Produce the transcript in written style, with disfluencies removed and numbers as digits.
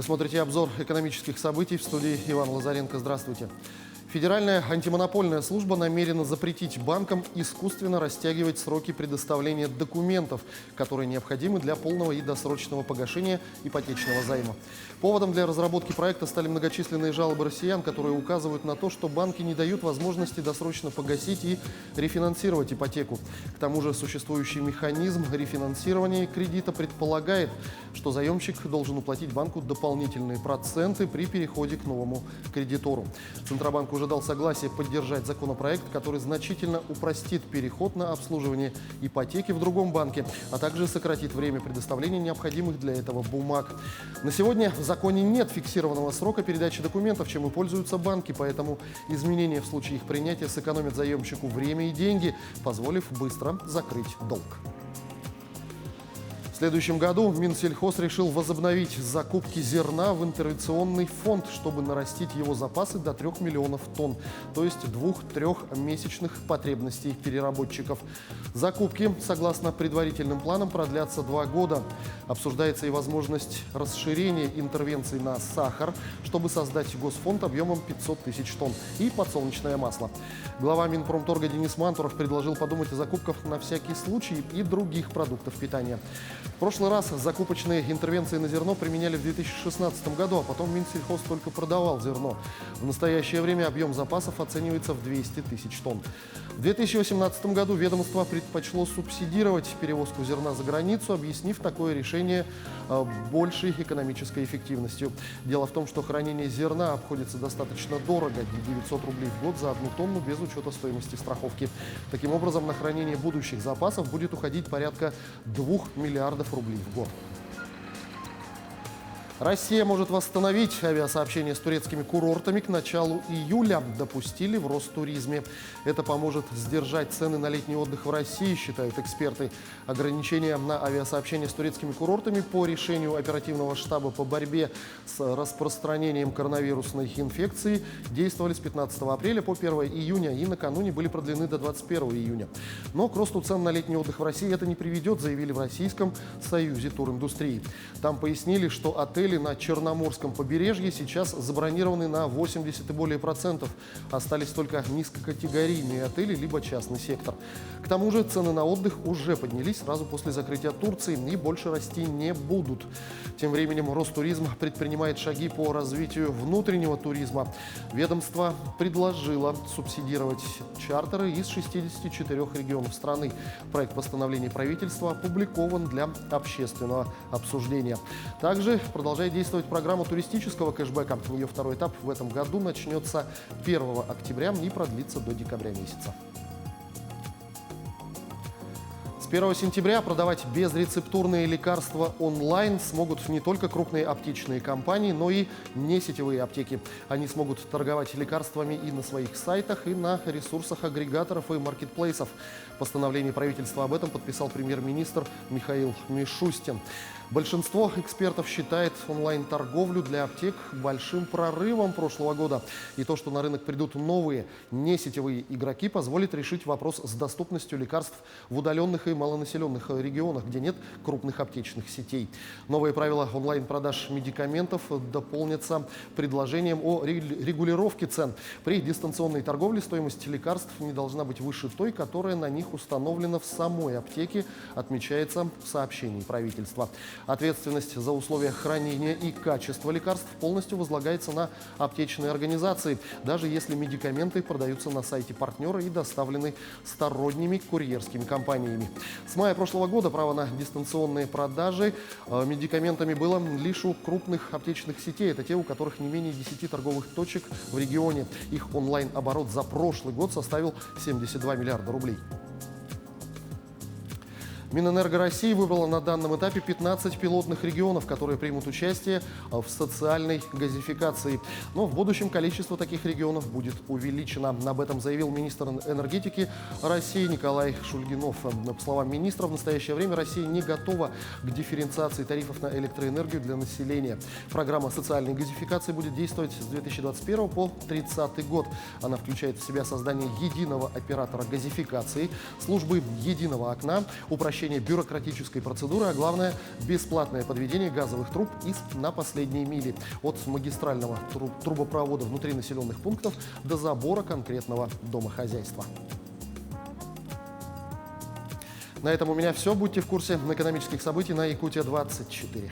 Вы смотрите обзор экономических событий, в студии Иван Лазаренко. Здравствуйте. Федеральная антимонопольная служба намерена запретить банкам искусственно растягивать сроки предоставления документов, которые необходимы для полного и досрочного погашения ипотечного займа. Поводом для разработки проекта стали многочисленные жалобы россиян, которые указывают на то, что банки не дают возможности досрочно погасить и рефинансировать ипотеку. К тому же существующий механизм рефинансирования кредита предполагает, что заемщик должен уплатить банку дополнительные проценты при переходе к новому кредитору. Центробанк уже дал согласие поддержать законопроект, который значительно упростит переход на обслуживание ипотеки в другом банке, а также сократит время предоставления необходимых для этого бумаг. На сегодня в законе нет фиксированного срока передачи документов, чем и пользуются банки, поэтому изменения в случае их принятия сэкономят заемщику время и деньги, позволив быстро закрыть долг. В следующем году Минсельхоз решил возобновить закупки зерна в интервенционный фонд, чтобы нарастить его запасы до 3 миллионов тонн, то есть 2-3 месячных потребностей переработчиков. Закупки, согласно предварительным планам, продлятся 2 года. Обсуждается и возможность расширения интервенций на сахар, чтобы создать госфонд объемом 500 тысяч тонн, и подсолнечное масло. Глава Минпромторга Денис Мантуров предложил подумать о закупках на всякий случай и других продуктов питания. В прошлый раз закупочные интервенции на зерно применяли в 2016 году, а потом Минсельхоз только продавал зерно. В настоящее время объем запасов оценивается в 200 тысяч тонн. В 2018 году ведомство предпочло субсидировать перевозку зерна за границу, объяснив такое решение большей экономической эффективностью. Дело в том, что хранение зерна обходится достаточно дорого – 900 рублей в год за 1 тонну без учета стоимости страховки. Таким образом, на хранение будущих запасов будет уходить порядка 2 миллиардов рублей в год. Россия может восстановить авиасообщение с турецкими курортами к началу июля, допустили в Ростуризме. Это поможет сдержать цены на летний отдых в России, считают эксперты. Ограничения на авиасообщение с турецкими курортами по решению оперативного штаба по борьбе с распространением коронавирусной инфекции действовали с 15 апреля по 1 июня и накануне были продлены до 21 июня. Но к росту цен на летний отдых в России это не приведет, заявили в Российском союзе туриндустрии. Там пояснили, что отели на Черноморском побережье сейчас забронированы на 80 и более процентов. Остались только низкокатегорийные отели, либо частный сектор. К тому же цены на отдых уже поднялись сразу после закрытия Турции и больше расти не будут. Тем временем Ростуризм предпринимает шаги по развитию внутреннего туризма. Ведомство предложило субсидировать чартеры из 64 регионов страны. Проект постановления правительства опубликован для общественного обсуждения. Также продолжает действовать программа туристического кэшбэка. Ее второй этап в этом году начнется 1 октября и продлится до декабря месяца. С 1 сентября продавать безрецептурные лекарства онлайн смогут не только крупные аптечные компании, но и несетевые аптеки. Они смогут торговать лекарствами и на своих сайтах, и на ресурсах агрегаторов и маркетплейсов. Постановление правительства об этом подписал премьер-министр Михаил Мишустин. Большинство экспертов считает онлайн-торговлю для аптек большим прорывом прошлого года. И то, что на рынок придут новые несетевые игроки, позволит решить вопрос с доступностью лекарств в удаленных и малонаселенных регионах, где нет крупных аптечных сетей. Новые правила онлайн-продаж медикаментов дополнятся предложением о регулировке цен. При дистанционной торговле стоимость лекарств не должна быть выше той, которая на них установлена в самой аптеке, отмечается в сообщении правительства. Ответственность за условия хранения и качество лекарств полностью возлагается на аптечные организации, даже если медикаменты продаются на сайте партнера и доставлены сторонними курьерскими компаниями. С мая прошлого года право на дистанционные продажи медикаментами было лишь у крупных аптечных сетей. Это те, у которых не менее 10 торговых точек в регионе. Их онлайн-оборот за прошлый год составил 72 миллиарда рублей. Минэнерго России выбрала на данном этапе 15 пилотных регионов, которые примут участие в социальной газификации. Но в будущем количество таких регионов будет увеличено. Об этом заявил министр энергетики России Николай Шульгинов. По словам министра, в настоящее время Россия не готова к дифференциации тарифов на электроэнергию для населения. Программа социальной газификации будет действовать с 2021 по 2030 год. Она включает в себя создание единого оператора газификации, службы единого окна, упрощение сокращение бюрократической процедуры, а главное – бесплатное подведение газовых труб на последние мили. От магистрального трубопровода внутри населенных пунктов до забора конкретного домохозяйства. На этом у меня все. Будьте в курсе экономических событий на Якутия 24.